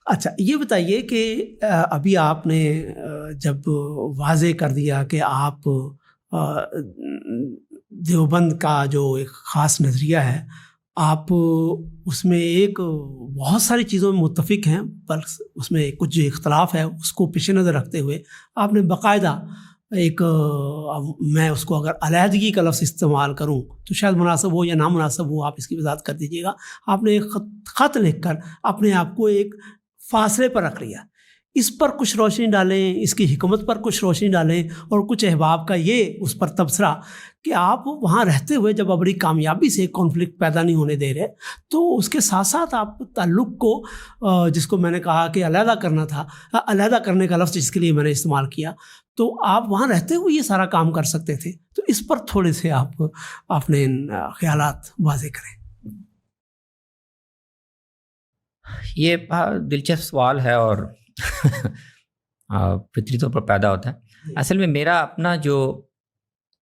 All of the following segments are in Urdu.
اچھا یہ بتائیے کہ ابھی آپ نے جب واضح کر دیا کہ آپ دیوبند کا جو ایک خاص نظریہ ہے، آپ اس میں ایک بہت ساری چیزوں میں متفق ہیں، پر اس میں کچھ جو اختلاف ہے اس کو پیش نظر رکھتے ہوئے آپ نے باقاعدہ ایک میں اس کو اگر علیحدگی کا لفظ استعمال کروں تو شاید مناسب ہو یا نامناسب ہو، آپ اس کی وضاحت کر دیجیے گا، آپ نے ایک خط لکھ کر اپنے آپ کو ایک فاصلے پر رکھ لیا۔ اس پر کچھ روشنی ڈالیں، اس کی حکمت پر کچھ روشنی ڈالیں، اور کچھ احباب کا یہ اس پر تبصرہ کہ آپ وہاں رہتے ہوئے جب بڑی کامیابی سے کانفلکٹ پیدا نہیں ہونے دے رہے، تو اس کے ساتھ ساتھ آپ تعلق کو جس کو میں نے کہا کہ علیحدہ کرنا تھا، علیحدہ کرنے کا لفظ جس کے لیے میں نے استعمال کیا، تو آپ وہاں رہتے ہوئے یہ سارا کام کر سکتے تھے۔ تو اس پر تھوڑے سے آپ اپنے خیالات واضح کریں۔ یہ دلچسپ سوال ہے اور فطری طور پر پیدا ہوتا ہے۔ اصل میں میرا اپنا جو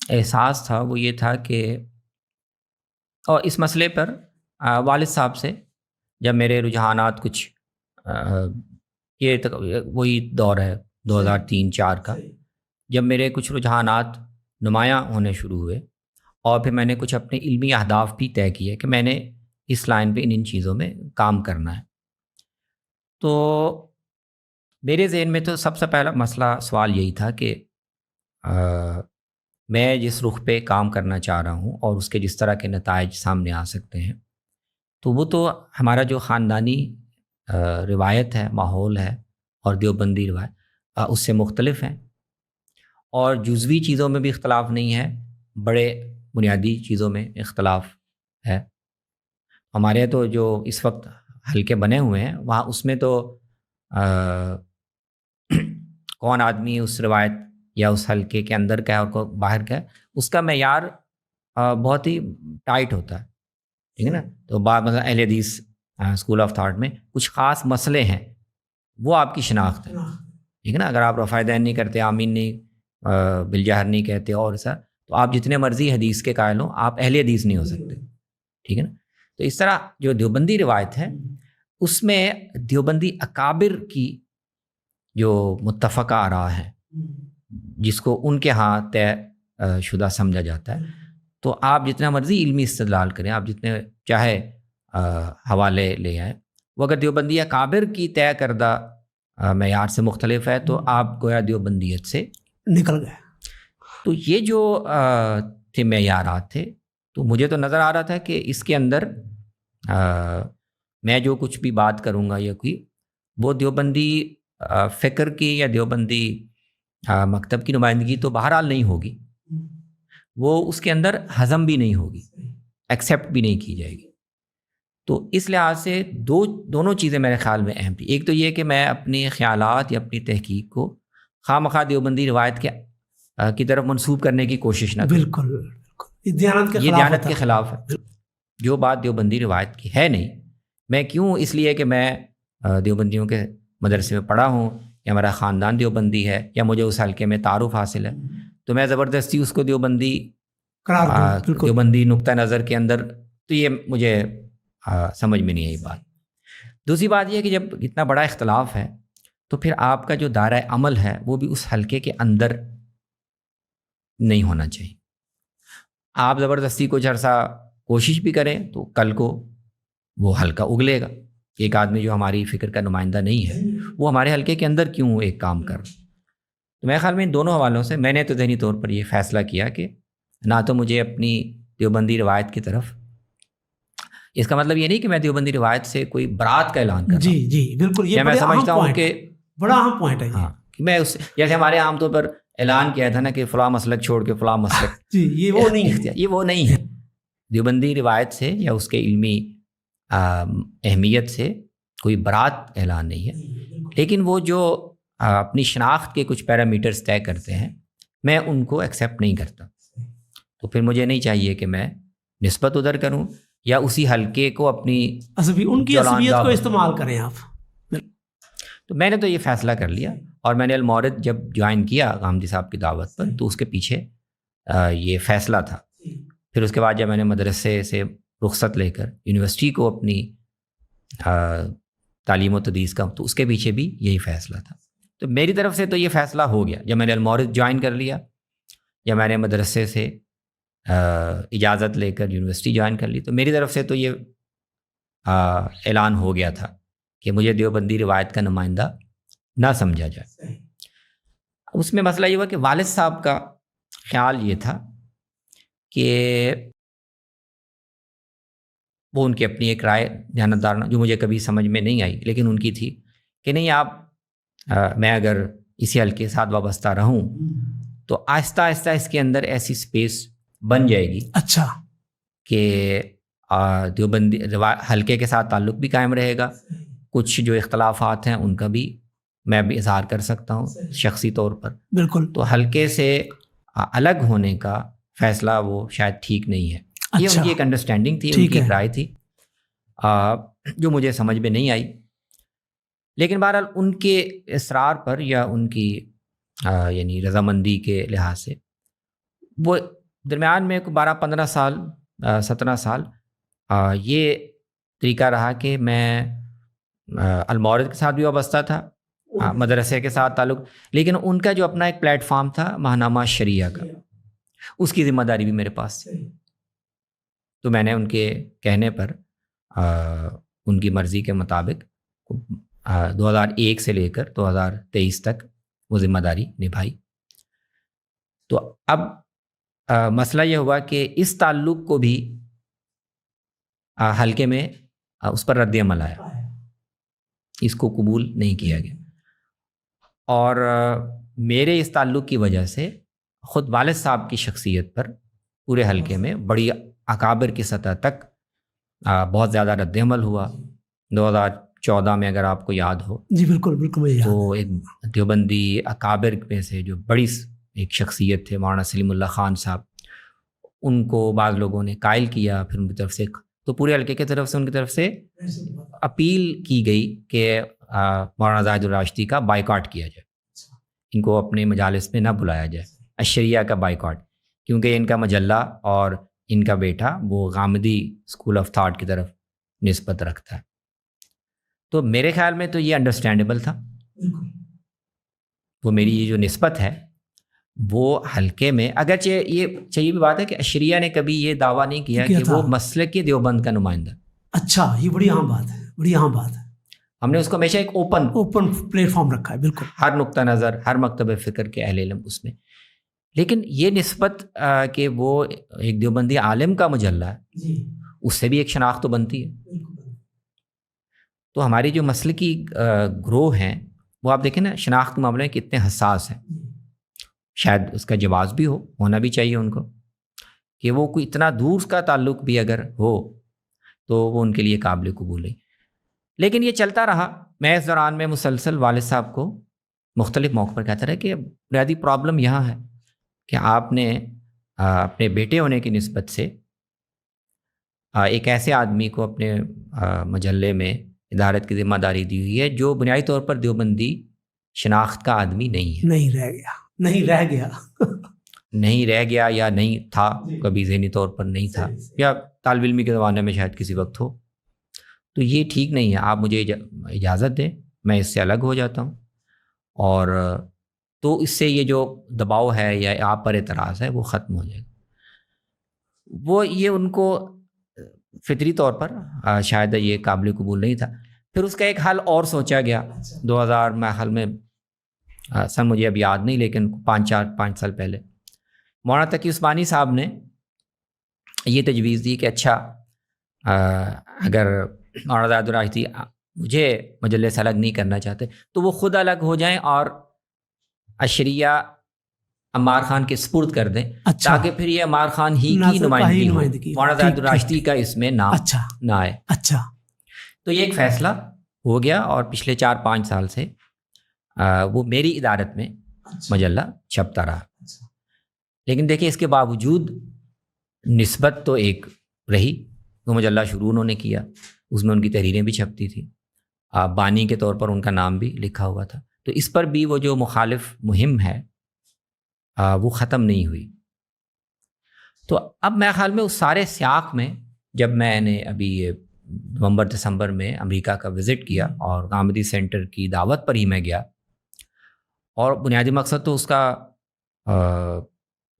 احساس تھا وہ یہ تھا کہ، اور اس مسئلے پر والد صاحب سے جب میرے رجحانات کچھ یہ وہی دور ہے 2003-04 کا، جب میرے کچھ رجحانات نمایاں ہونے شروع ہوئے اور پھر میں نے کچھ اپنے علمی اہداف بھی طے کیے کہ میں نے اس لائن پہ ان چیزوں میں کام کرنا ہے، تو میرے ذہن میں تو سب سے پہلا مسئلہ سوال یہی تھا کہ میں جس رخ پہ کام کرنا چاہ رہا ہوں اور اس کے جس طرح کے نتائج سامنے آ سکتے ہیں، تو وہ تو ہمارا جو خاندانی روایت ہے، ماحول ہے اور دیوبندی روایت اس سے مختلف ہیں، اور جزوی چیزوں میں بھی اختلاف نہیں ہے، بڑے بنیادی چیزوں میں اختلاف ہے۔ ہمارے تو جو اس وقت حلقے بنے ہوئے ہیں وہاں اس میں تو کون آدمی اس روایت یا اس حلقے کے اندر کا ہے اور کون باہر کا ہے، اس کا معیار بہت ہی ٹائٹ ہوتا ہے، ٹھیک ہے نا۔ تو مثلا اہل حدیث اسکول آف تھاٹ میں کچھ خاص مسئلے ہیں، وہ آپ کی شناخت ہے، ٹھیک ہے نا۔ اگر آپ رفع یدین نہیں کرتے، آمین نہیں بالجہر نہیں کہتے اور ایسا، تو آپ جتنے مرضی حدیث کے قائل ہوں، آپ اہل حدیث نہیں ہو سکتے، ٹھیک ہے نا۔ تو اس طرح جو دیوبندی روایت ہے اس میں دیوبندی اکابر کی جو متفقہ آراء ہے جس کو ان کے ہاں طے شدہ سمجھا جاتا ہے، تو آپ جتنا مرضی علمی استدلال کریں، آپ جتنے چاہے حوالے لے آئیں، وہ اگر دیوبندی اکابر کی طے کردہ معیار سے مختلف ہے تو آپ گویا دیوبندیت سے نکل گئے۔ تو یہ جو تھے معیارات تھے، تو مجھے تو نظر آ رہا تھا کہ اس کے اندر میں جو کچھ بھی بات کروں گا یا کوئی، وہ دیوبندی فکر کی یا دیوبندی مکتب کی نمائندگی تو بہرحال نہیں ہوگی، وہ اس کے اندر ہضم بھی نہیں ہوگی، ایکسیپٹ بھی نہیں کی جائے گی۔ تو اس لحاظ سے دونوں چیزیں میرے خیال میں اہم تھیں۔ ایک تو یہ کہ میں اپنے خیالات یا اپنی تحقیق کو خواہ مخواہ دیوبندی روایت کی طرف منسوب کرنے کی کوشش نہ کروں۔ بالکل یہ دیانت کے خلاف ہے، جو بات دیوبندی روایت کی ہے نہیں۔ میں کیوں؟ اس لیے کہ میں دیوبندیوں کے مدرسے میں پڑھا ہوں، یا میرا خاندان دیوبندی ہے، یا مجھے اس حلقے میں تعارف حاصل ہے، تو میں زبردستی اس کو دیوبندی نقطہ نظر کے اندر، تو یہ مجھے سمجھ میں نہیں آئی بات۔ دوسری بات یہ کہ جب اتنا بڑا اختلاف ہے تو پھر آپ کا جو دائرہ عمل ہے وہ بھی اس حلقے کے اندر نہیں ہونا چاہیے۔ آپ زبردستی کچھ عرصہ کوشش بھی کریں تو کل کو وہ حلقہ اگلے گا۔ ایک آدمی جو ہماری فکر کا نمائندہ نہیں ہے وہ ہمارے حلقے کے اندر کیوں ایک کام کر رہا؟ تو میرے خیال میں ان دونوں حوالوں سے میں نے تو ذہنی طور پر یہ فیصلہ کیا کہ نہ تو مجھے اپنی دیوبندی روایت کی طرف، اس کا مطلب یہ نہیں کہ میں دیوبندی روایت سے کوئی برات کا اعلان کرتا ہوں، جی بالکل، یہ میں سمجھتا ہوں کہ بڑا اہم پوائنٹ ہے۔ ہاں، کہ میں اس جیسے ہمارے عام طور پر اعلان کیا تھا نا کہ فلاں مسلک چھوڑ کے فلاں مسلک، جی یہ وہ نہیں ہے، یہ وہ نہیں ہے۔ دیوبندی روایت سے یا اس کے علمی اہمیت سے کوئی برات اعلان نہیں ہے، لیکن وہ جو اپنی شناخت کے کچھ پیرامیٹرز طے کرتے ہیں میں ان کو ایکسیپٹ نہیں کرتا، تو پھر مجھے نہیں چاہیے کہ میں نسبت ادھر کروں یا اسی حلقے کو اپنی ان کی عصبیت کو استعمال کریں آپ۔ تو میں نے تو یہ فیصلہ کر لیا، اور میں نے المورد جب جوائن کیا غامدی صاحب کی دعوت پر تو اس کے پیچھے یہ فیصلہ تھا۔ پھر اس کے بعد جب میں نے مدرسے سے رخصت لے کر یونیورسٹی کو اپنی تعلیم و تدریس کا، تو اس کے پیچھے بھی یہی فیصلہ تھا. تو میری طرف سے تو یہ فیصلہ ہو گیا جب میں نے المورد جوائن کر لیا، یا میں نے مدرسے سے اجازت لے کر یونیورسٹی جوائن کر لی، تو میری طرف سے تو یہ اعلان ہو گیا تھا کہ مجھے دیوبندی روایت کا نمائندہ نہ سمجھا جائے. اس میں مسئلہ یہ ہوا کہ والد صاحب کا خیال یہ تھا کہ وہ ان کی اپنی ایک رائے دیانتدارانہ جو مجھے کبھی سمجھ میں نہیں آئی، لیکن ان کی تھی کہ نہیں، آپ میں اگر اسی حلقے کے ساتھ وابستہ رہوں تو آہستہ آہستہ اس کے اندر ایسی سپیس بن جائے گی اچھا کہ دیوبندی حلقے کے ساتھ تعلق بھی قائم رہے گا، کچھ جو اختلافات ہیں ان کا بھی میں بھی اظہار کر سکتا ہوں شخصی طور پر. بالکل. تو حلقے سے الگ ہونے کا فیصلہ وہ شاید ٹھیک نہیں ہے. یہ ان کی ایک انڈرسٹینڈنگ تھی، ان کی ایک رائے تھی جو مجھے سمجھ میں نہیں آئی. لیکن بہرحال ان کے اصرار پر یا ان کی یعنی رضامندی کے لحاظ سے وہ درمیان میں 12-15 سال 17 سال یہ طریقہ رہا کہ میں المورد کے ساتھ بھی وابستہ تھا، مدرسے کے ساتھ تعلق، لیکن ان کا جو اپنا ایک پلیٹ فارم تھا ماہنامہ شریعہ کا، اس کی ذمہ داری بھی میرے پاس تھی. تو میں نے ان کے کہنے پر ان کی مرضی کے مطابق 2001 سے لے کر 2023 تک وہ ذمہ داری نبھائی. تو اب مسئلہ یہ ہوا کہ اس تعلق کو بھی حلقے میں اس پر رد عمل آیا، اس کو قبول نہیں کیا گیا. اور میرے اس تعلق کی وجہ سے خود والد صاحب کی شخصیت پر پورے حلقے میں بڑی اکابر کی سطح تک بہت زیادہ رد عمل ہوا. 2014 میں اگر آپ کو یاد ہو، جی بالکل بالکل، تو ایک دیوبندی اکابر میں سے جو بڑی ایک شخصیت تھے مولانا سلیم اللہ خان صاحب، ان کو بعض لوگوں نے قائل کیا، پھر ان کی طرف سے، تو پورے حلقے کی طرف سے ان کی طرف سے اپیل کی گئی کہ مولانا زاہد الراشدی کا بائیکاٹ کیا جائے، ان کو اپنے مجالس میں نہ بلایا جائے، الشریعہ کا بائیکاٹ، کیونکہ ان کا مجلہ اور ان کا بیٹا وہ غامدی اسکول آف تھاٹ کی طرف نسبت رکھتا ہے. تو میرے خیال میں تو یہ انڈرسٹینڈیبل تھا. وہ میری یہ جو نسبت ہے وہ حلقے میں، اگرچہ یہ چاہیے بھی بات ہے کہ اشریہ نے کبھی یہ دعویٰ نہیں کیا کہ وہ مسلک کے دیوبند کا نمائندہ. اچھا، یہ بڑی اہم بات ہے، بڑی اہم بات ہے. ہم نے اس کو ہمیشہ ایک اوپن پلیٹ فارم رکھا ہے. بالکل، ہر نقطہ نظر، ہر مکتب فکر کے اہل علم اس میں. لیکن یہ نسبت کہ وہ ایک دیوبندی عالم کا مجلہ ہے، اس سے بھی ایک شناخت تو بنتی ہے. تو ہماری جو مسلکی گروہ ہیں وہ آپ دیکھیں نا، شناخت کے معاملے میں کتنے حساس ہیں. شاید اس کا جواز بھی ہونا بھی چاہیے ان کو، کہ وہ کوئی اتنا دور کا تعلق بھی اگر ہو تو وہ ان کے لیے قابل قبول ہے. لیکن یہ چلتا رہا. میں اس دوران میں مسلسل والد صاحب کو مختلف موقع پر کہتا رہا کہ بنیادی پرابلم یہاں ہے کہ آپ نے اپنے بیٹے ہونے کی نسبت سے ایک ایسے آدمی کو اپنے مجلے میں ادارت کی ذمہ داری دی ہوئی ہے جو بنیادی طور پر دیوبندی شناخت کا آدمی نہیں ہے. نہیں رہ گیا یا نہیں تھا، کبھی ذہنی طور پر نہیں تھا، یا طالب علمی کے زمانے میں شاید کسی وقت ہو. تو یہ ٹھیک نہیں ہے، آپ مجھے اجازت دیں، میں اس سے الگ ہو جاتا ہوں. اور تو اس سے یہ جو دباؤ ہے یا آپ پر اعتراض ہے وہ ختم ہو جائے گا. وہ یہ ان کو فطری طور پر شاید یہ قابل قبول نہیں تھا. پھر اس کا ایک حل اور سوچا گیا 2000 میں حل میں سن مجھے اب یاد نہیں، لیکن 5 سال پہلے مولانا تقی عثمانی صاحب نے یہ تجویز دی کہ اچھا اگر مولانا زاہد الراشدی مجھے مجلے سے الگ نہیں کرنا چاہتے تو وہ خود الگ ہو جائیں اور اشریہ عمار خان کے سپرد کر دیں. اچھا. تاکہ پھر یہ عمار خان ہی کی نمائندگی مولانا زاہد الراشدی کا اس میں نام نہ آئے. اچھا. تو یہ ایک فیصلہ ہو گیا اور پچھلے 4-5 سال سے وہ میری ادارت میں مجلہ چھپتا رہا. لیکن دیکھیں اس کے باوجود نسبت تو ایک رہی. وہ مجلہ شروع انہوں نے کیا، اس میں ان کی تحریریں بھی چھپتی تھیں، بانی کے طور پر ان کا نام بھی لکھا ہوا تھا. تو اس پر بھی وہ جو مخالف مہم ہے وہ ختم نہیں ہوئی. تو اب میرے خیال میں اس سارے سیاق میں جب میں نے ابھی یہ نومبر دسمبر میں امریکہ کا وزٹ کیا اور غامدی سینٹر کی دعوت پر ہی میں گیا، اور بنیادی مقصد تو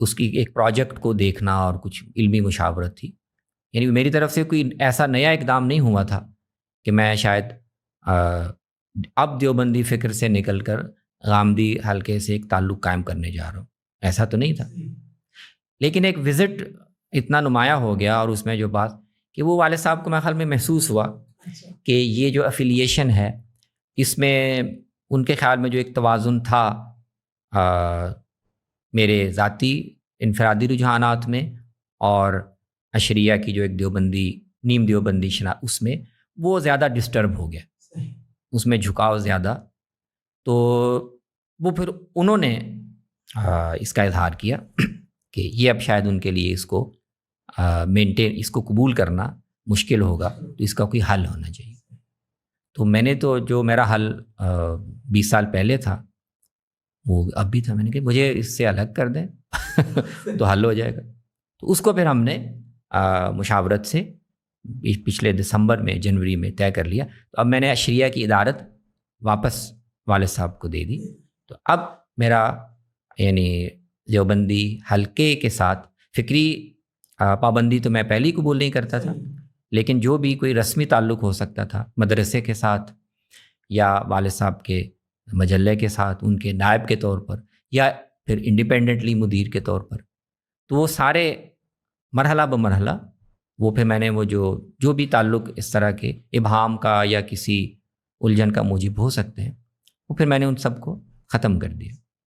اس کی ایک پروجیکٹ کو دیکھنا اور کچھ علمی مشاورت تھی. یعنی میری طرف سے کوئی ایسا نیا اقدام نہیں ہوا تھا کہ میں شاید اب دیوبندی فکر سے نکل کر غامدی حلقے سے ایک تعلق قائم کرنے جا رہا ہوں، ایسا تو نہیں تھا. لیکن ایک وزٹ اتنا نمایاں ہو گیا، اور اس میں جو بات کہ وہ والد صاحب کو میرے خیال میں محسوس ہوا کہ یہ جو افیلیشن ہے اس میں ان کے خیال میں جو ایک توازن تھا میرے ذاتی انفرادی رجحانات میں اور عشریہ کی جو ایک دیوبندی نیم دیوبندی اس میں وہ زیادہ ڈسٹرب ہو گیا، اس میں جھکاؤ زیادہ. تو وہ پھر انہوں نے اس کا اظہار کیا کہ یہ اب شاید ان کے لیے اس کو مینٹین، اس کو قبول کرنا مشکل ہوگا، تو اس کا کوئی حل ہونا چاہیے. تو میں نے تو جو میرا حل 20 سال پہلے تھا وہ اب بھی تھا، میں نے کہا مجھے اس سے الگ کر دیں تو حل ہو جائے گا. تو اس کو پھر ہم نے مشاورت سے پچھلے دسمبر میں جنوری میں طے کر لیا. تو اب میں نے عشریہ کی ادارت واپس والد صاحب کو دے دی. تو اب میرا یعنی دیوبندی حلقے کے ساتھ فکری پابندی تو میں پہلے ہی قبول نہیں کرتا تھا، لیکن جو بھی کوئی رسمی تعلق ہو سکتا تھا مدرسے کے ساتھ یا والد صاحب کے مجلے کے ساتھ ان کے نائب کے طور پر یا پھر انڈیپینڈنٹلی مدیر کے طور پر، تو وہ سارے مرحلہ بمرحلہ وہ پھر میں نے وہ جو بھی تعلق اس طرح کے ابہام کا یا کسی الجھن کا موجب ہو سکتے ہیں وہ پھر میں نے ان سب کو ختم کر دیا.